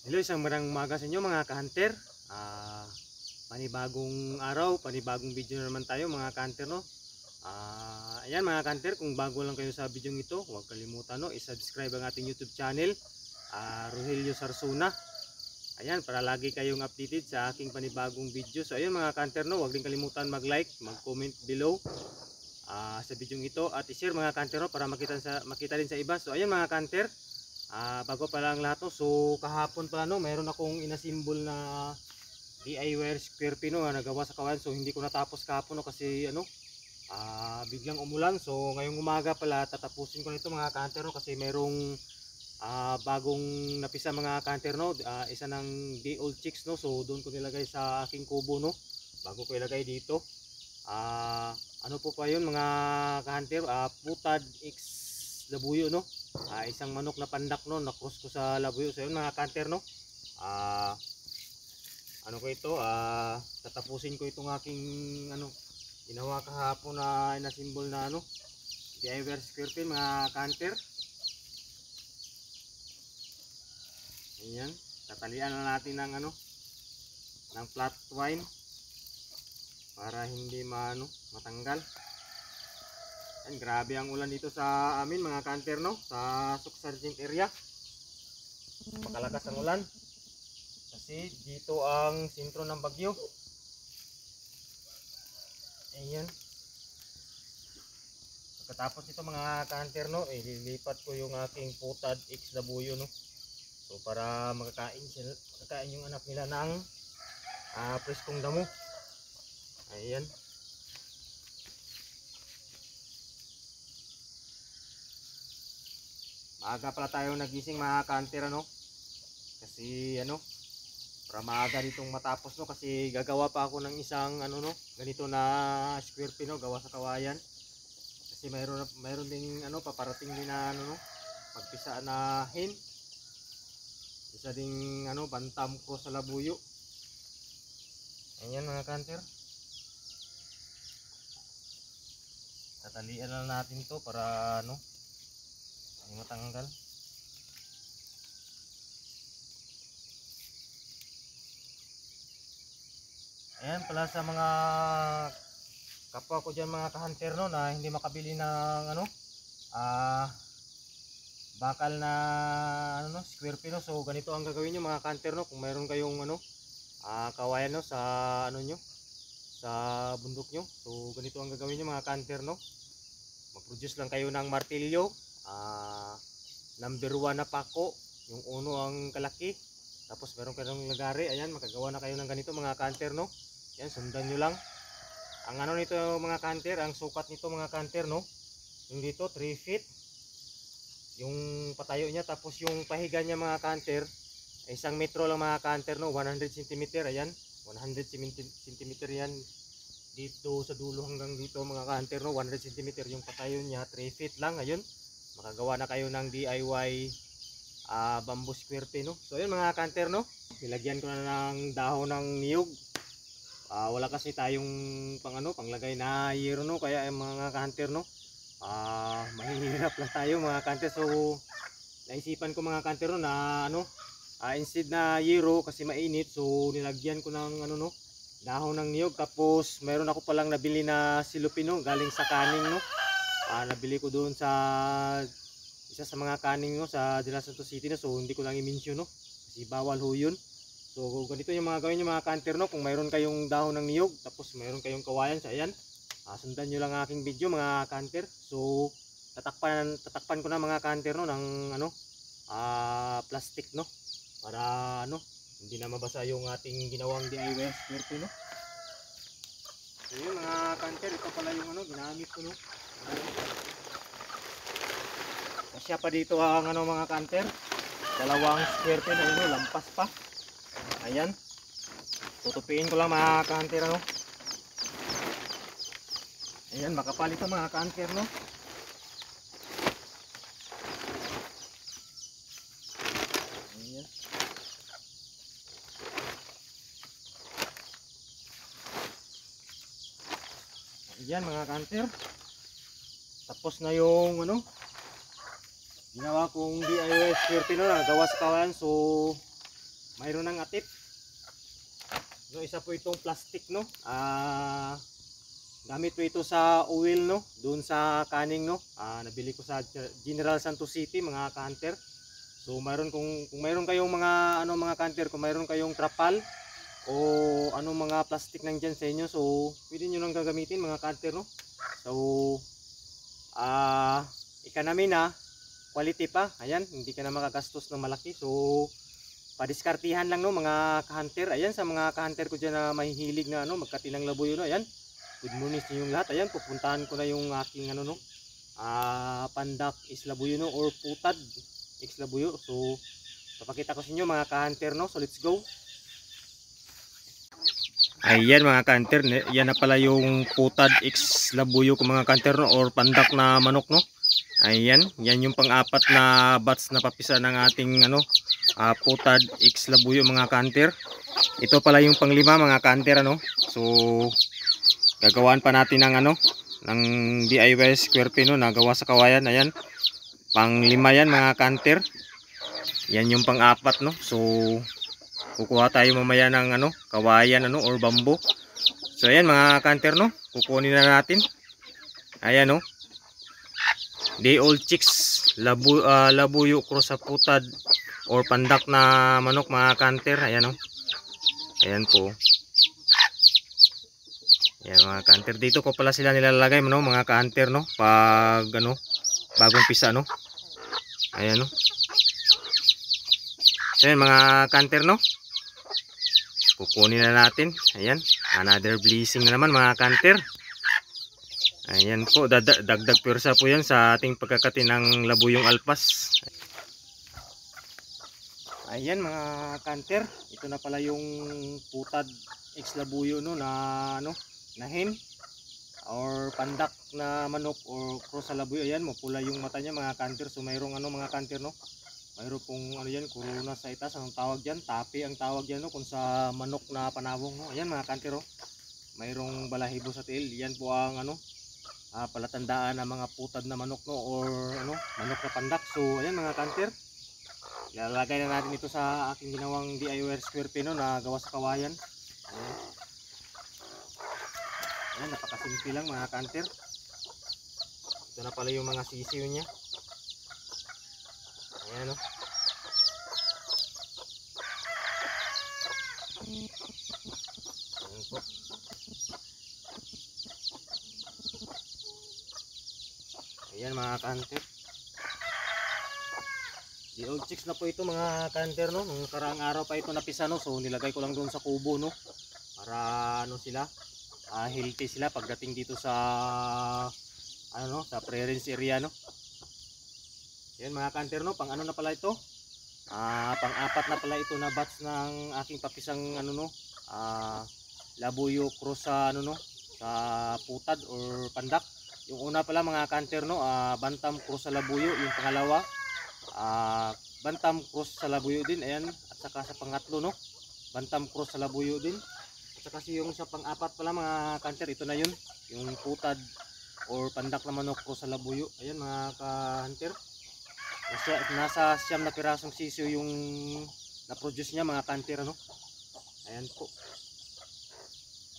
Hello, isang magandang umaga sa inyo mga ka-hunter. Panibagong araw, panibagong video na naman tayo mga ka-hunter, no? Ayan mga ka-hunter, kung bago lang kayo sa video ito, huwag kalimutan, no, i-subscribe ang ating YouTube channel, Rogelio Sarsuna. Ayan, para lagi kayong updated sa aking panibagong video. So ayun mga ka-hunter, no, huwag din kalimutan mag-like, mag-comment below sa video ito at i-share mga ka-hunter, no, para makita din sa iba. So ayun mga ka-hunter, bago pa lang lahat, no, so kahapon pala, no, mayroon akong inasimbol na DIY square pin, no, nagawa sa kawayan. So hindi ko natapos kahapon, no, kasi biglang umulan. So ngayong umaga pala tatapusin ko nito mga ka-hunter, no, kasi mayroong bagong napisa mga ka-hunter, no, isa ng day old chicks, no. So doon ko nilagay sa aking kubo, no, bago ko ilagay dito. Ano po pa yun mga ka-hunter, putad X labuyo, no. Isang manok na pandak, no, na cross ko sa labuyo. So yun mga ka-hunter, no, ano ko ito, tatapusin ko itong aking ginawa kahapon na inasimbol na DIY square pin mga ka-hunter. Ayan, tatalian na natin ng ng flat twine para hindi matanggal. Ayan, grabe ang ulan dito sa amin mga ka-hunter, no, sa Suksargent area. Makalakas ang ulan kasi dito ang sentro ng bagyo. Ayan, pagkatapos ito mga ka-hunter, no, ililipat ko yung aking putad X labuyo, no. So para makakain yung anak nila ng preskong damo. Ayan. Maaga pala tayo nagising mga ka-hunter, kasi para maaga ditong matapos, no, kasi gagawa pa ako ng isang ganito na square pin, no, gawa sa kawayan. Kasi mayroon ding paparating din na pagpisa na hen. Isa ding bantam ko sa labuyo. Ayan mga ka-hunter. Tatalian na natin to para hindi matanggal. Ayan pala sa mga kapwa ko dyan mga ka-hunter, no, na hindi makabili ng bakal na square pin, no. So ganito ang gagawin nyo mga ka-hunter, no, kung mayroon kayong kawayan, no, sa nyo, sa bundok nyo. So ganito ang gagawin nyo mga ka-hunter, no. Mag-produce lang kayo ng martilyo, number 1 na pako, yung uno ang kalaki, tapos meron kayong lagari. Ayan, makagawa na kayo ng ganito mga ka-hunter, no. Yan, sundan nyo lang ang nito mga ka-hunter, ang sukat nito mga ka-hunter, no, yung dito 3 feet yung patayo niya, tapos yung pahiga niya mga ka-hunter ay 1 metro lang mga ka-hunter, no, 100 cm. Ayan, 100 cm yan dito sa dulo hanggang dito mga ka-hunter, no, 100 cm yung patayo niya, 3 feet lang. Ayun, makagawa na kayo ng DIY bamboo square pin, no. So ayun mga ka-hunter, no, nilagyan ko na ng dahon ng niyog. Wala kasi tayong panglagay na yero, no, kaya mga ka-hunter, no, mahihirap lang tayo mga ka-hunter. So naisipan ko mga ka-hunter, no, na instead na yero kasi mainit, so nilagyan ko ng dahon ng niyog. Tapos mayroon ako palang nabili na silupin, no, galing sa kaning, no. Nabili ko doon sa isa sa mga kaning, no, sa De La Santos City, no. So hindi ko lang i-mention, no, kasi bawal ho yun. So ganito yung mga gawin yung mga ka-hunter, no, kung mayroon kayong dahon ng niyog tapos mayroon kayong kawayan. So ayan, sundan nyo lang aking video mga ka-hunter. So tatakpan ko na mga ka-hunter, no, ng plastic, no, para hindi na mabasa yung ating ginawang DIY square pin, no. So yun mga ka-hunter, ito pala yung ginamit ko, no. Kasya pa dito ang mga ka-hunter, dalawang square pin, lampas pa. Ayan, tutupiin ko lang mga ka-hunter, no. Ayan, makapal ito mga ka-hunter, no. Ayan. Ayan mga ka-hunter, tapos na yung ginawa kong DIY square pin, no, na gawa sa kawayan. So mayroon ng atip. So isa po itong plastic, no. Gamit po ito sa oil, no, doon sa kaning, no. Nabili ko sa General Santos City, mga ka-hunter. So kung mayroon kayong mga mga ka-hunter, kung mayroon kayong trapal o mga plastic nandiyan sa inyo, so pwede niyo nang gagamitin, mga ka-hunter, no. So ika namin na quality pa. Ayan, hindi ka na makagastos ng malaki. So padiskartihan lang, no, mga ka-hunter. Ayan, sa mga ka-hunter ko diyan na mahihilig na magkatinang labuyo, no. Ayan, good morning sa inyong lahat. Ayan, pupuntahan ko na yung aking pandak is labuyo, no, or putad X labuyo. So papakita ko sa inyo, mga ka-hunter, no. So let's go. Ayan, mga ka-hunter, yan na pala yung putad X labuyo ko, mga ka-hunter, no, or pandak na manok, no. Ayan, yan yung pang-apat na batch na papisa ng ating putad X labuyo, mga ka-hunter. Ito pala yung pang-5, mga ka-hunter, So gagawaan pa natin ng ng DIY square pin, no, nagawa sa kawayan. Ayan, pang-5 yan, mga ka-hunter. Yan yung pang-apat, no. So kukuha tayo mamaya ng kawayan or bamboo. So ayan, mga ka-hunter, no, kukunin na natin. Ayan, no, day old chicks labuyo cross sa putad or pandak na manok, mga ka-hunter. Ayan, no. Ayan po. Ayan, mga ka-hunter, dito ko pala sila nilalagay, no, mga ka-hunter, no, pag bagong pisa, no. Ayan, no. So ayan, mga ka-hunter, no, kukunin na natin. Ayan, another blessing na naman, mga ka-hunter. Ayan po, dagdag pwersa po yan sa ating pagkakati ng labuyong alpas. Ayan, mga ka-hunter, ito na pala yung putad X labuyo, no, na hen or pandak na manok or cross sa labuyo. Ayan, mapula yung mata niya, mga ka-hunter. So mayroong mga ka-hunter, no, mayroon pong yan, corona sa itas. Anong tawag dyan? Tapi ang tawag dyan, no, kung sa manok na panabong, no. Ayan, mga ka-hunter, oh, mayroong balahibo sa tail. Yan po ang palatandaan ng mga putad na manok, no, or manok na pandak. So ayan, mga ka-hunter, ilalagay na natin ito sa aking ginawang DIY square pin, no, na gawa sa kawayan. Ayan. Ayan, napakasimple lang, mga ka-hunter. Ito na pala yung mga sisiw niya. Ayan, no. Ayan po. Ayan, mga ka-hunter, the old chicks na po ito, mga ka-hunter, no. Nung karaang araw pa ito napisa, no. So nilagay ko lang doon sa kubo, no, para sila healthy sila pagdating dito sa sa pre-range area, no. Ayan, mga ka-hunter, no, pang na pala ito, pang-apat na pala ito na batch ng aking papisang labuyo cross sa sa putad or pandak. Yung una pala, mga ka-hunter, no, bantam cross sa labuyo. Yung pangalawa, bantam cross sa labuyo din. Ayan, at saka sa pangatlo, no, bantam cross sa labuyo din. At saka yung sa pang-apat pala, mga ka-hunter, ito na yun, yung putad or pandak na manok cross sa labuyo. Ayan, mga ka-hunter, nasa 9 na pirasong sisiyo yung na-produce niya, mga ka-hunter, no. Ayan po.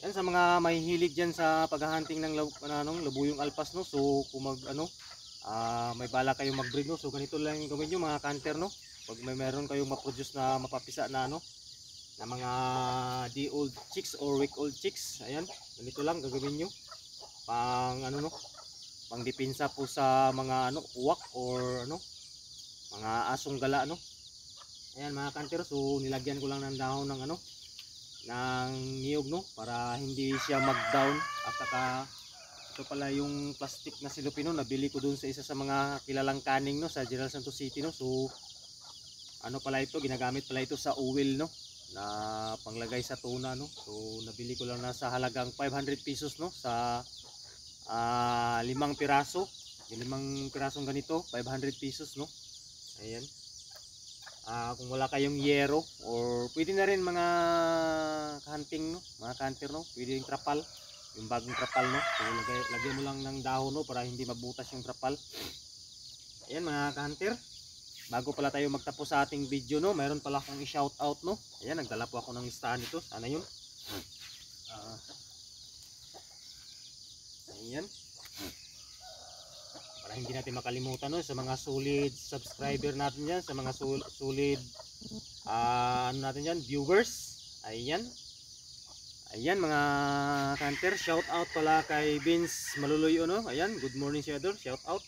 Yan, sa mga mahihilig dyan sa paghahunting ng labuyong alpas, no. So kung may bala kayong mag-breed, no, so ganito lang yung gawin nyo, mga ka-hunter, no. Pag meron kayong ma-produce na mapapisa na na mga day old chicks or week old chicks, ayan, ganito lang gagawin nyo pang pang depensa po sa mga uwak or mga asong gala, no. Ayan, mga ka-hunter, so nilagyan ko lang ng dahon ng ng niyog, no, para hindi siya mag-down. At saka ito pala yung plastic na silupin, no, nabili ko dun sa isa sa mga kilalang kaning, no, sa General Santos City, no. So pala ito, ginagamit pala ito sa oil, no, na panglagay sa tuna, no. So nabili ko lang na sa halagang 500 pesos, no, sa 5 piraso. Yung 5 pirasong ganito, 500 pesos, no. Ayan. Kung wala kayong yero or pwede na rin mga hunting, no, mga ka-hunter, no, pwede yung trapal, yung bagong trapal, no. So lagay mo lang ng dahon, no, para hindi mabutas yung trapal. Ayan, mga ka-hunter, bago pala tayo magtapos sa ating video, no, mayroon pala akong i-shout out, no. Ayan, nagdala po ako ng listahan nito. Sana yun. Ayan. Para hindi natin makalimutan, no, sa mga solid subscriber natin dyan, sa mga solid ano natin dyan, viewers. Ayan. Ayan mga kanter, shout out pala kay Vince Maluluyo, no. Ayan, good morning si Idol, shout out.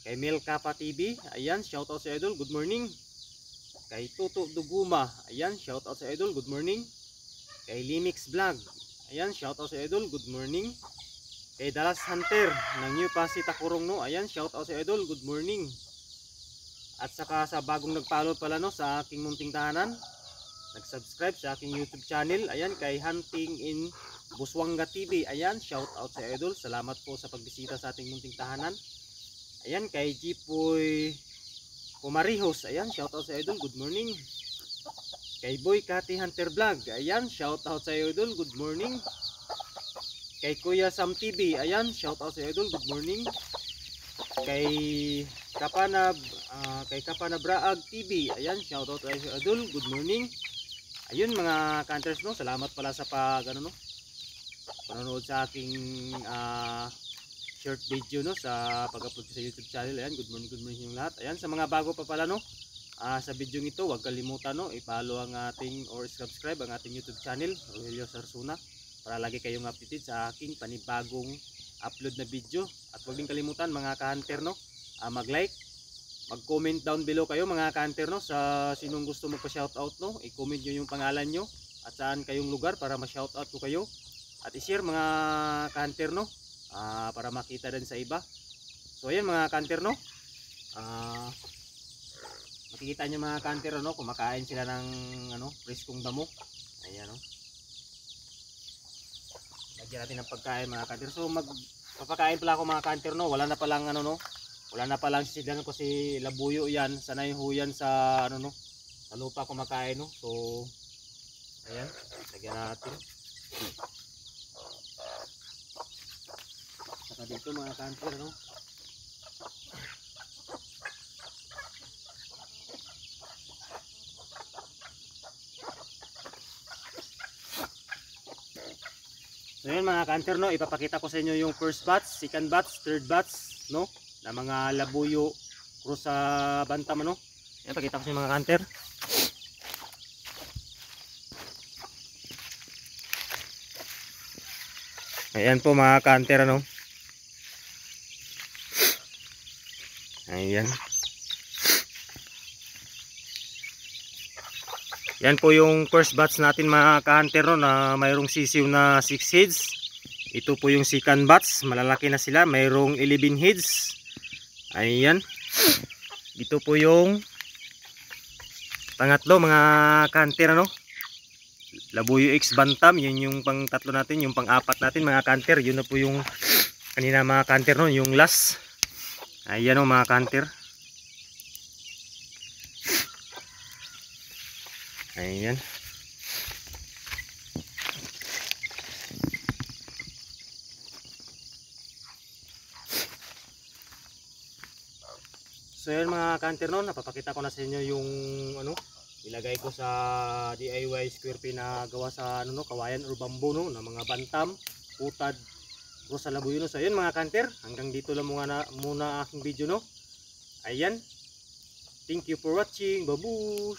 Kay Mel Kappa TV, ayan, shout out si Idol, good morning. Kay Tuto Duguma, ayan, shout out si Idol, good morning. Kay Limix Vlog, ayan, shout out si Idol, good morning. Kay Dallas Hunter ng New Pasig Takurong, no, ayan, shout out si Idol, good morning. At saka sa bagong nagpalo pala, no, sa aking munting tahanan, nag-subscribe sa aking YouTube channel, ayan, kay Hunting in Buswanga TV, ayan, shout out sa Idol, salamat po sa pagbisita sa ating munting tahanan. Ayan, kay Jipoy Pumarihos, ayan, shout out sa Idol, good morning. Kay Boy Kati Hunter Vlog, ayan, shout out sa Idol, good morning. Kay Kuya Sam TV, ayan, shout out sa Idol, good morning. Kay Kapanab Braag TV, ayan, shout out sa Idol, good morning. Ayun mga kanters, no, salamat pala sa no, panonood sa aking short video, no, sa pag-upload ko sa YouTube channel. Ayan, good morning yung lahat. Ayan, sa mga bago pa pala, no, sa video ito, huwag kalimutan, no, i-follow ang ating or subscribe ang ating YouTube channel, Rogelio Sarsuna, para lagi kayong updated sa aking panibagong upload na video. At huwag din kalimutan mga ka-hunter, no, mag-like, mag-comment down below kayo mga ka-hunter, no, sa sinong gusto magpa-shoutout, no, i-comment nyo yung pangalan nyo at saan kayong lugar para ma-shoutout ko kayo. At i-share mga ka-hunter, no, para makita din sa iba. So ayan mga ka-hunter, no, makikita nyo mga ka-hunter, no, kumakain sila ng preskong damo. Ayan, no, lagyan natin ng pagkain mga ka-hunter. So magpapakain pala ako mga ka-hunter, no, wala na palang wala na palang sisidlan ko si labuyo yan. Sanay ho yan sa sa lupa kumakain, no. So ayan, lagyan natin. Saka dito mga kanter, no. So ayan mga kanter, no, ipapakita ko sa inyo yung first batch, second batch, third batch, no, na mga labuyo cross sa bantam, no. Ayan, pakita ko sa inyo mga kanter. Ayan po mga kanter, no. Ayan. Yan po yung first batch natin mga ka-hunter, no, na mayroong sisiw na 6 heads. Ito po yung second batch, malalaki na sila, mayroong 11 heads. Ayan. Ito po yung pangatlo mga ka-hunter, no. Labuyo X Bantam, yun yung pang tatlo natin, yung pang apat natin mga ka-hunter. Yun na po yung kanina mga ka-hunter, no, yung last. Ayan, no, mga ka-hunter. Ayan. So yun mga ka-hunter, no, napapakita ko na sa inyo yung ilagay ko sa DIY square pin na gawa sa kawayan or bamboo, no, na mga bantam, putad, cross sa labuyo, no. So yun mga ka-hunter, hanggang dito lang muna aking video, no. Ayan. Thank you for watching. Babush!